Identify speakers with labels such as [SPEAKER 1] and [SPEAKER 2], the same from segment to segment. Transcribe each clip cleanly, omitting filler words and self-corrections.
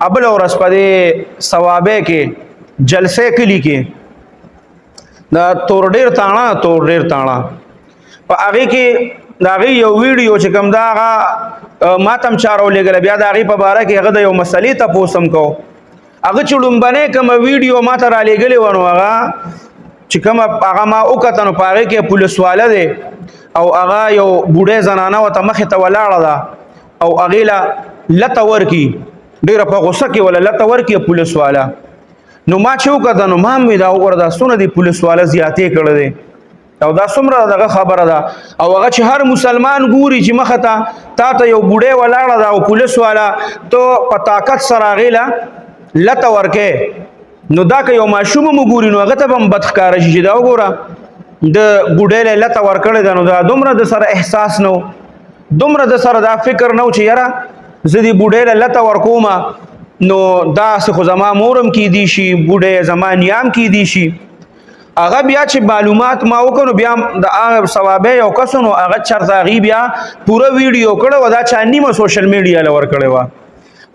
[SPEAKER 1] ابل ورځ په دې ثوابه کې جلسه کلی کې دا تور ډیر تاڼه په هغه کې دا غي یو ویډیو چې کوم دا هغه ماتم چارو لګل بیا دا غي په باره کې هغه د یو مسلې ته پوسم کو هغه چړمبنه کوم ویډیو ماته را لګلې ونه هغه چې کوم هغه ما وکړه نو په هغه کې پولیس والا دی او هغه یو بوډه زنانه وته مخ ته ولاړه ده او هغه لا لته ورکی ډیره په غوسه کې ولا لته ورکی پولیس والا نو ما چې وکړه نو ما مې دا وردا سونه دی پولیس والا زیاتې کړل دي او دا څومره دغه خبره ده او هغه چې هر مسلمان ګوري چې مخه ته یو بوډه ولاړه ده او پولیس والا ته په طاقت سره غیلا لته ورکه نو دا که یو ماشوم مګوري نو هغه ته هم بدخکار شي چې دا وګوره د بوډه لته ورکړل ده نو دا دومره د سره احساس نو دومره د سره دا فکر نو چې یاره زه دې بوډه لته ورکوم نو دا څه خو زما مورم کې دی شي بوډه زما نیام کې دی شي هغه بیا چې معلومات ما وکړو بیا د هغه ثوابه یو کس نو هغه چرته غي بیا پوره ویډیو کړو دا چا نیمه سوشل میډیا لور کړو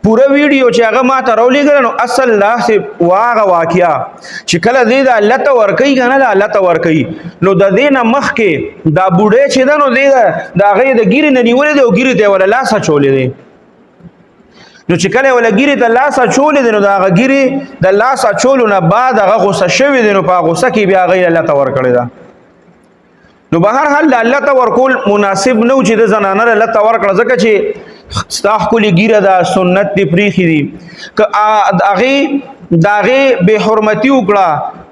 [SPEAKER 1] پوره ویډیو چې هغه ما ته راولېږل نو اصل لا سه واغه واقعیا چې کله دې د الله ته ورکی کنه د الله ته ورکی نو د دې نه مخ کې دا بوډه چې دا نو دې دا غي د ګیری نه نیولې دی او ګیری ته ولا لاس چولې دی نو چې کله ولا ګیری ته لاس چولې دی نو دا ګیری د لاس چولو نه بعد هغه غوسه شوی دی نو په غوسه کې بیا غي الله ته ورکړی دا نو بهر حال الله ته ورکول مناسب نو چې د زنانه الله ته ورکړه ځکه چې ستاح کولی ګیره دا سنت دی پریخي دی که داغه به حرمتی وکړه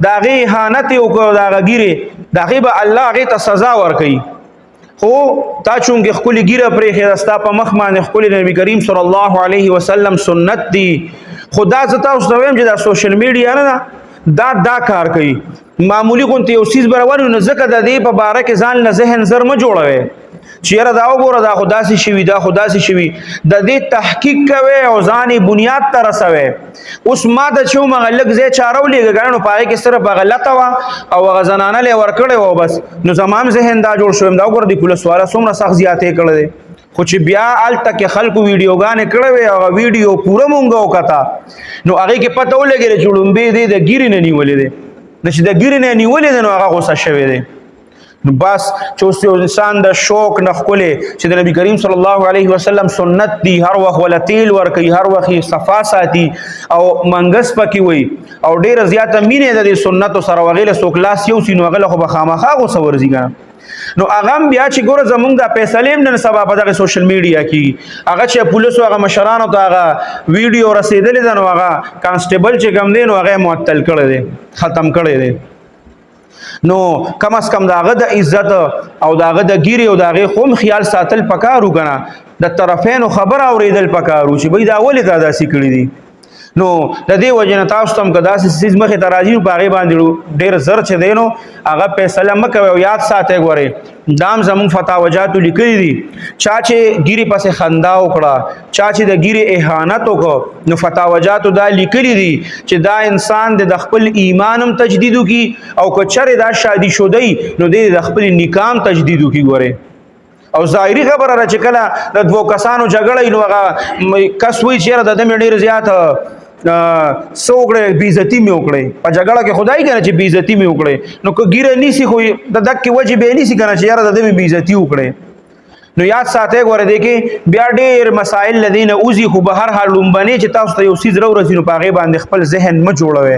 [SPEAKER 1] داغه اهانت وکړه داغه ګیره داغه به الله هغه ته سزا ورکړي خو تا چونګه خپل ګیره پریخي راستا په مخ باندې خپل نبی کریم صلی الله علیه وسلم سنت دی خدا زتا اوس دویم چې دا سوشل میډیا نه دا کار کوي معمولی کوم ته یو سیس برابر نه زکه د دې په باره کې ځان له ذهن زر ما جوړوي چیرې دا وګوره دا خدا سي شوی دا خدا سي شوی د دې تحقیق کوي او ځاني بنیاد ته رسوي اوس ما د چوم غلق زې چارو لګګانو پاره کې صرف غلطه وا او غزنانه له ورکړې و بس نو زمام ذهن دا جوړ شوم دا وګوره د پولیس والا څومره سخت زیاتې کړل خو چې بیا ال تک خلکو ویډیوګانې کړې او ویډیو پوره مونږ وکړه نو هغه کې پته ولګی چې جوړمبه دې د ګیرې نه نیولې دي نشي د ګیرې نه نیولې دي نو هغه غوسه شوی دی نو بس چې اوس انسان د شوق نه خولې چې د نبی کریم صلی الله علیه وسلم سنت دی هر وخت ولا تیل ورکي هر وخت صفا ساتي او منګس پکې وي او ډیره زیاته مینه د سنت سره وغیله سو کلاس یو سینو غله خو بخامخا غو سورځي ګان نو هغه بیا چې ګوره زمونږ د فیصلې نن سبا په دغه سوشل میډیا کې هغه چې پولیس هغه مشرانو ته هغه ویډیو رسیدلې ده نو هغه کانسټیبل چې کوم دی نو هغه معطل کړی دی ختم کړی دی نو کم از کم داغه د عزت او داغه د ګیری او داغه خوم خیال ساتل پکارو کنه د طرفینو خبر اوریدل پکارو چې بای دا ولې دا داسې کړی دي نو د دې وجنه تاسو تم کدا سیس مخه تراجی په غي باندې ډیر زر چ دینو هغه فیصله مکه او یاد ساته غوري دام زمون فتاوجات لیکلي دي چا چې ګيري پسې خندا وکړه چا چې د ګيري اهانت وکړه نو فتاوجات دا لیکلي دي چې دا انسان د خپل ایمانم تجدید کی او کچره دا شادي شودي نو د خپل نکام تجدید کی غوري او ظاهري خبره را چې کله د دوه کسانو جګړه نو هغه کس وی چیرې د دې ډیر زیات سوګړې بیزتی می وکړې په جګړه کې خدای کنه چې بیزتی می وکړې نو که ګیره نیسی خو د دک وجه به نیسی کنه چې یاره د دې بیزتی وکړې نو یاد ساته غوړې دي کې بیا ډېر مسائل الذين اوزي خو به هر حال لومبني چې تاسو ته یو سیز رو رسینو پاغه باندې خپل ذهن م جوړوي